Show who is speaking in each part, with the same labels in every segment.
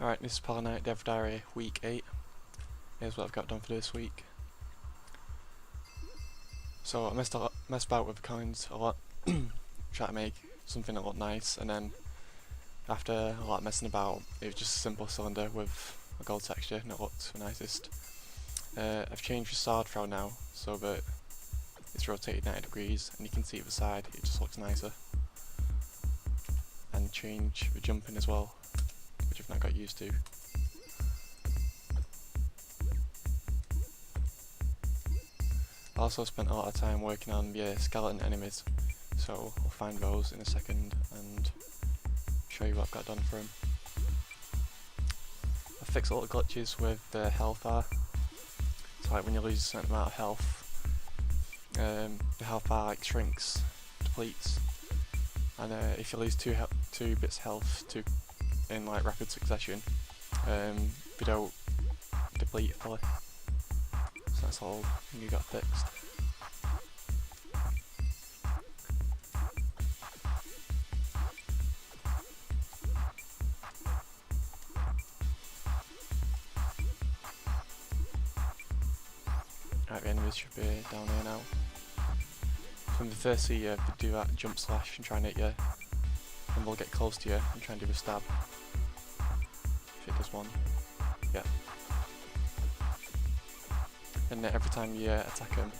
Speaker 1: Alright, this is Pollinite Dev Diary week 8. Here's what I've got done for this week. So I messed about with the coins a lot, try to make something that looked nice, and then after a lot of messing about, it was just a simple cylinder with a gold texture and it looked the nicest. I've changed the sword throw now so that it's rotated 90 degrees and you can see at the side it just looks nicer. And change the jumping as well, which I've not got used to. I also spent a lot of time working on the skeleton enemies, so I'll find those in a second and show you what I've got done for them. I fixed all the glitches with the health bar, so like when you lose a certain amount of health, the health bar like shrinks, depletes, and if you lose two bits of health in like rapid succession, they don't deplete fully. So that's all you got fixed. Right, the enemies should be down here now. From the first see you, they do that jump slash and try and hit you, and they'll get close to you and try and do a stab. If it does one, yeah. And every time you attack them,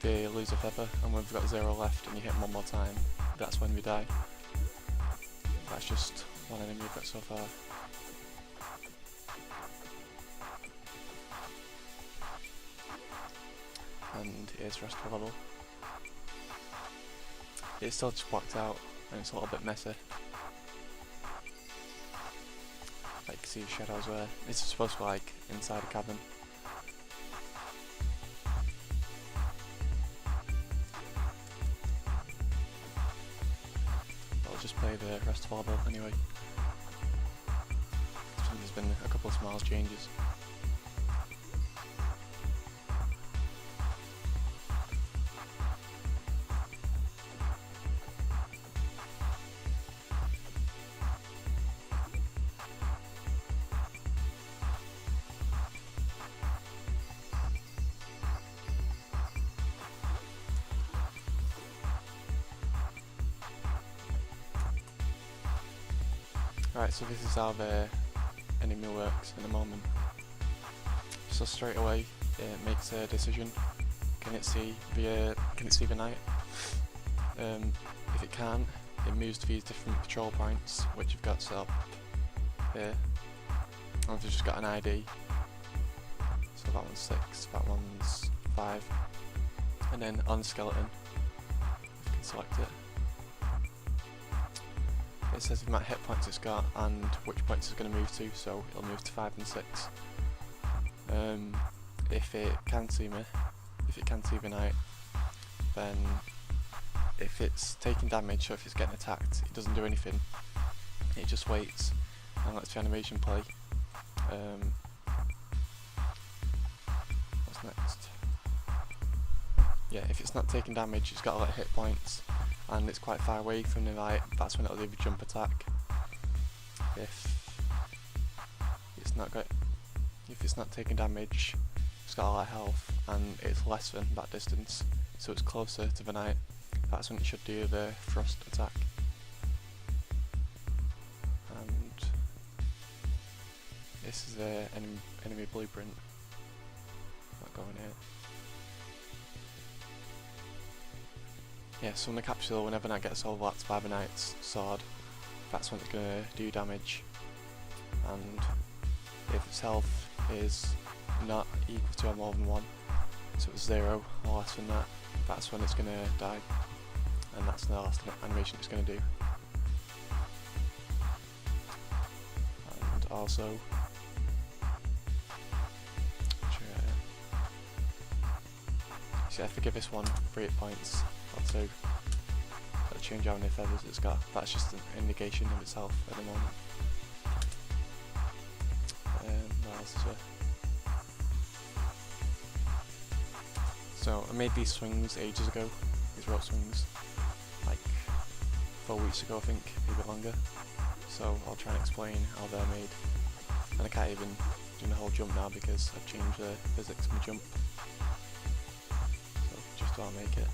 Speaker 1: they lose a feather, and when they've got 0 left and you hit them one more time, that's when they die. That's just one enemy we've got so far. And here's the rest of the level. It's still just blocked out, and it's a little bit messy. Like you can see the shadows where it's supposed to be like inside a cabin. I'll just play the rest of the level anyway. There's been a couple of small changes. Right, so this is how the enemy works in the moment. So straight away it makes a decision. Can it see the knight? If it can't, it moves to these different patrol points which you've got set up here. And I've just got an ID. So that one's 6, that one's 5. And then on skeleton you can select it. It says the amount of hit points it's got and which points it's going to move to, so it'll move to 5 and 6. If it can see me, if it can see the knight, then if it's taking damage, so if it's getting attacked, it doesn't do anything. It just waits and lets the animation play. What's next? Yeah, if it's not taking damage, it's got a lot of hit points and it's quite far away from the light, that's when it'll do the jump attack. If it's not taking damage, it's got a lot of health and it's less than that distance, so it's closer to the knight, that's when it should do the thrust attack. And this is the enemy blueprint. Not going here. Yeah, so in the capsule, whenever that gets overlapped by the knight's sword, that's when it's going to do damage. And if its health is not equal to or more than 1, so it's 0 or less than that, that's when it's going to die. And that's the last animation it's going to do. And also, so if I give this one 3 hit points, or 2, that'll change how many feathers it's got. That's just an indication of its health at the moment. What else is there? So I made these swings ages ago, these rope swings, like 4 weeks ago I think, maybe longer. so I'll try and explain how they're made. And I can't even do the whole jump now because I've changed the physics of my jump. So just about make it.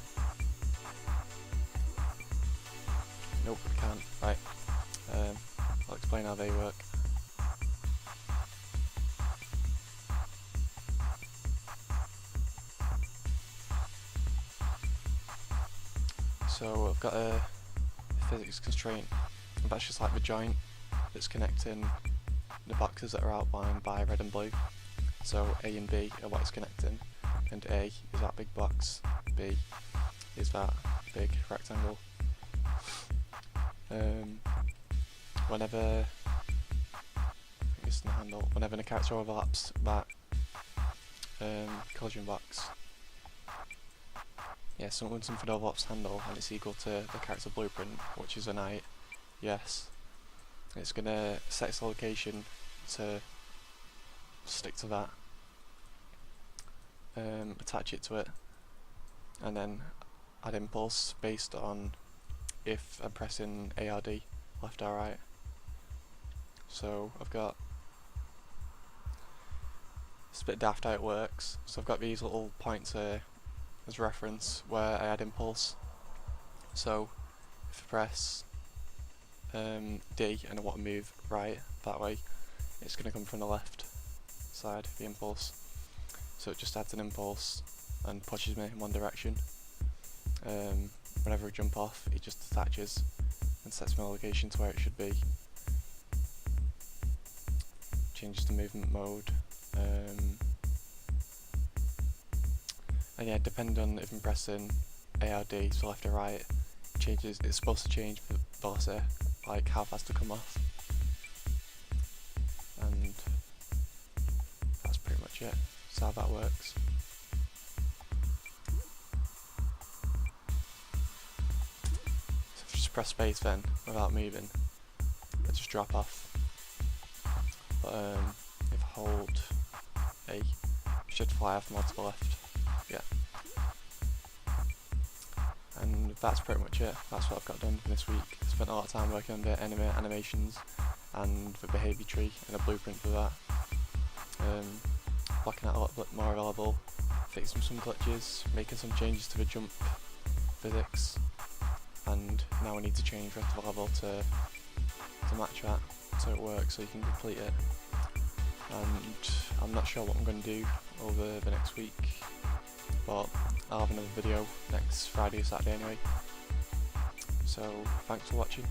Speaker 1: Nope, I can't. Right. I'll explain how they work. So I've got a physics constraint, and that's just like the joint that's connecting the boxes that are outlined by red and blue. So A and B are what it's connecting, and A is that big box, B is that big rectangle. Whenever whenever the character overlaps that collision box, yeah, so when something overlaps handle and it's equal to the character blueprint, which is a knight, yes, it's gonna set its location to stick to that, attach it to it, and then add impulse based on if I'm pressing ARD, left or right. So I've got, it's a bit daft how it works, so I've got these little points here as reference where I add impulse. So if I press D and I want to move right that way, it's going to come from the left side, the impulse. So it just adds an impulse and pushes me in one direction. Whenever I jump off, it just attaches and sets my location to where it should be. Changes the movement mode. And yeah, depending on if I'm pressing ARD, so left or right, changes. It's supposed to change the velocity, like how fast to come off. And that's pretty much it. That's how that works. So if I just press space then, without moving, I just drop off. But if I hold A, I should fly off more to the left. Yeah. And that's pretty much it. That's what I've got done for this week. I spent a lot of time working on the animations and the behaviour tree and a blueprint for that. Blocking out a little bit more available, fixing some glitches, making some changes to the jump physics, and now I need to change rest of the level to match that so it works, so you can complete it. And I'm not sure what I'm going to do over the next week, but I'll have another video next Friday or Saturday anyway. So thanks for watching.